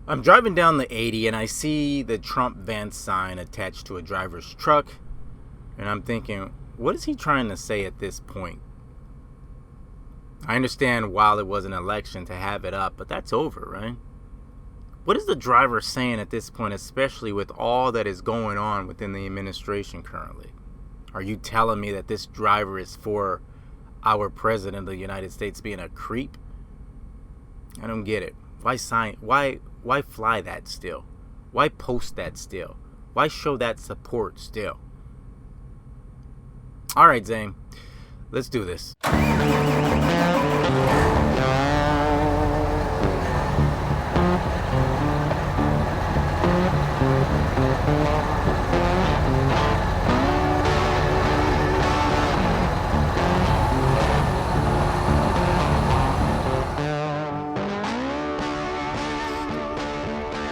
I'm driving down the 80 and I see the Trump Vance sign attached to a driver's truck. And I'm thinking, what is he trying to say at this point? I understand while it was an election to have it up, but that's over, right? What is the driver saying at this point, especially with all that is going on within the administration currently? Are you telling me that this driver is for our president of the United States being a creep? I don't get it. Why fly that still? Why post that still? Why show that support still? All right, Zane, let's do this.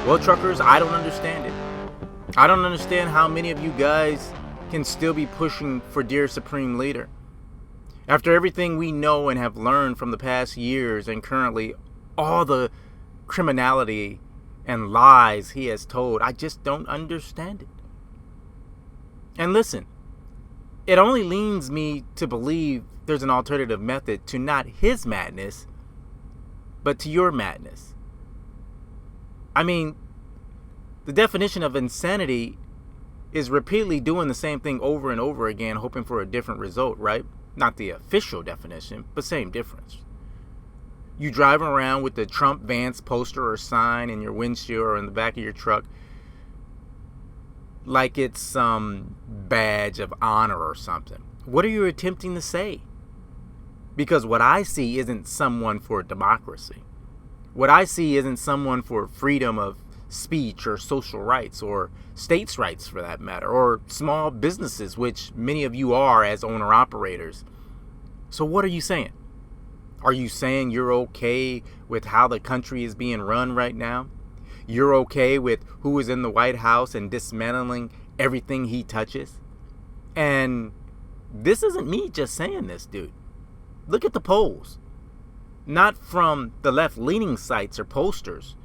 Well, truckers, I don't understand it. I don't understand how many of you guys can still be pushing for dear Supreme Leader. After everything we know and have learned from the past years and currently all the criminality and lies he has told, I just don't understand it. And listen, it only leads me to believe there's an alternative method to not his madness, but to your madness. I mean, the definition of insanity is repeatedly doing the same thing over and over again, hoping for a different result, right? Not the official definition, but same difference. You driving around with the Trump Vance poster or sign in your windshield or in the back of your truck like it's some badge of honor or something. What are you attempting to say? Because what I see isn't someone for democracy. What I see isn't someone for freedom of speech or social rights or states' rights for that matter, or small businesses, which many of you are as owner-operators. So what are you saying? Are you saying you're okay with how the country is being run right now? You're okay with who is in the White House and dismantling everything he touches? And this isn't me just saying this, dude. Look at the polls. Not from the left-leaning sites or posters.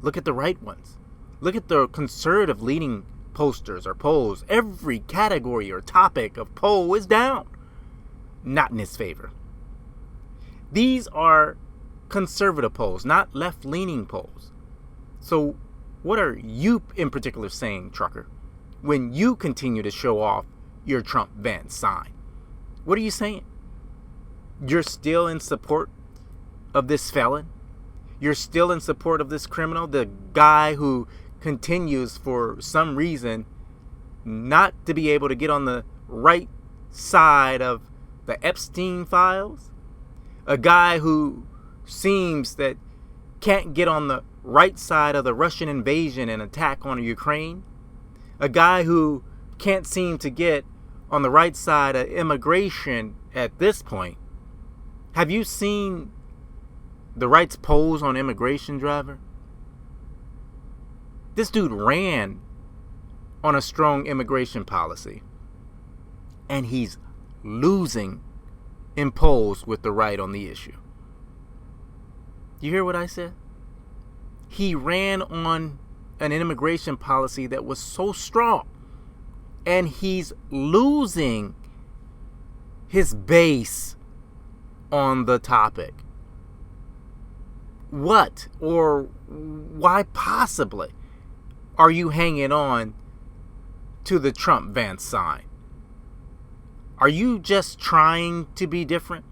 Look at the right ones. Look at the conservative-leaning posters or polls. Every category or topic of poll is down. Not in his favor. These are conservative polls, not left-leaning polls. So what are you in particular saying, trucker, when you continue to show off your Trump Vance sign? What are you saying? You're still in support of this felon? You're still in support of this criminal, the guy who continues for some reason not to be able to get on the right side of the Epstein files? A guy who seems that can't get on the right side of the Russian invasion and attack on Ukraine? A guy who can't seem to get on the right side of immigration at this point? Have you seen the right's polls on immigration, driver? This dude ran on a strong immigration policy, and he's losing in polls with the right on the issue. You hear what I said? He ran on an immigration policy that was so strong, and he's losing his base on the topic. What or why possibly are you hanging on to the Trump Vance sign? Are you just trying to be different?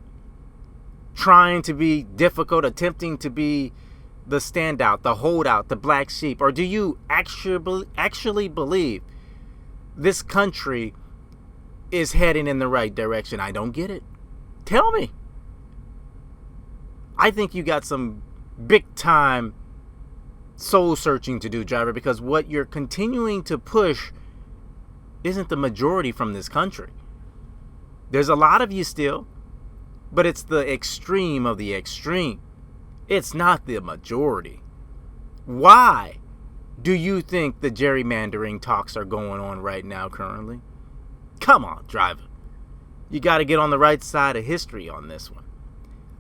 Trying to be difficult, attempting to be the standout, the holdout, the black sheep? Or do you actually believe this country is heading in the right direction? I don't get it. Tell me. I think you got some big time soul searching to do, driver, because what you're continuing to push isn't the majority from this country. There's a lot of you still, but it's the extreme of the extreme. It's not the majority. Why do you think the gerrymandering talks are going on right now currently? Come on, driver. You got to get on the right side of history on this one.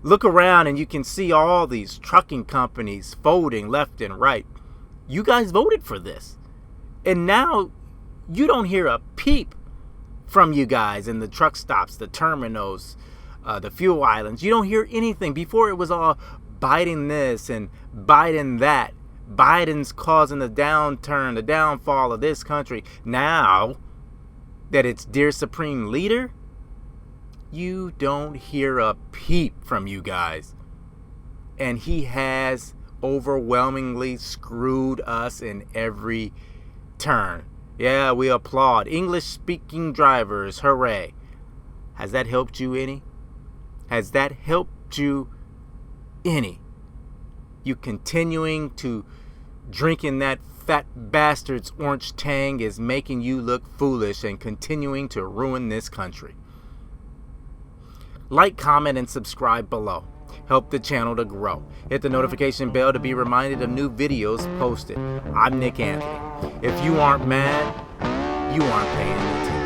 Look around and you can see all these trucking companies folding left and right. You guys voted for this. And now you don't hear a peep from you guys in the truck stops, the terminals, the fuel islands. You don't hear anything. Before it was all Biden this and Biden that. Biden's causing the downturn, the downfall of this country. Now that it's dear Supreme Leader, you don't hear a peep from you guys. And he has overwhelmingly screwed us in every turn. Yeah, we applaud. English-speaking drivers, hooray. Has that helped you any? Has that helped you any? You continuing to drinking that fat bastard's orange tang is making you look foolish and continuing to ruin this country. Like, comment, and subscribe below. Help the channel to grow. Hit the notification bell to be reminded of new videos posted. I'm Nick Anthony. If you aren't mad, you aren't paying attention.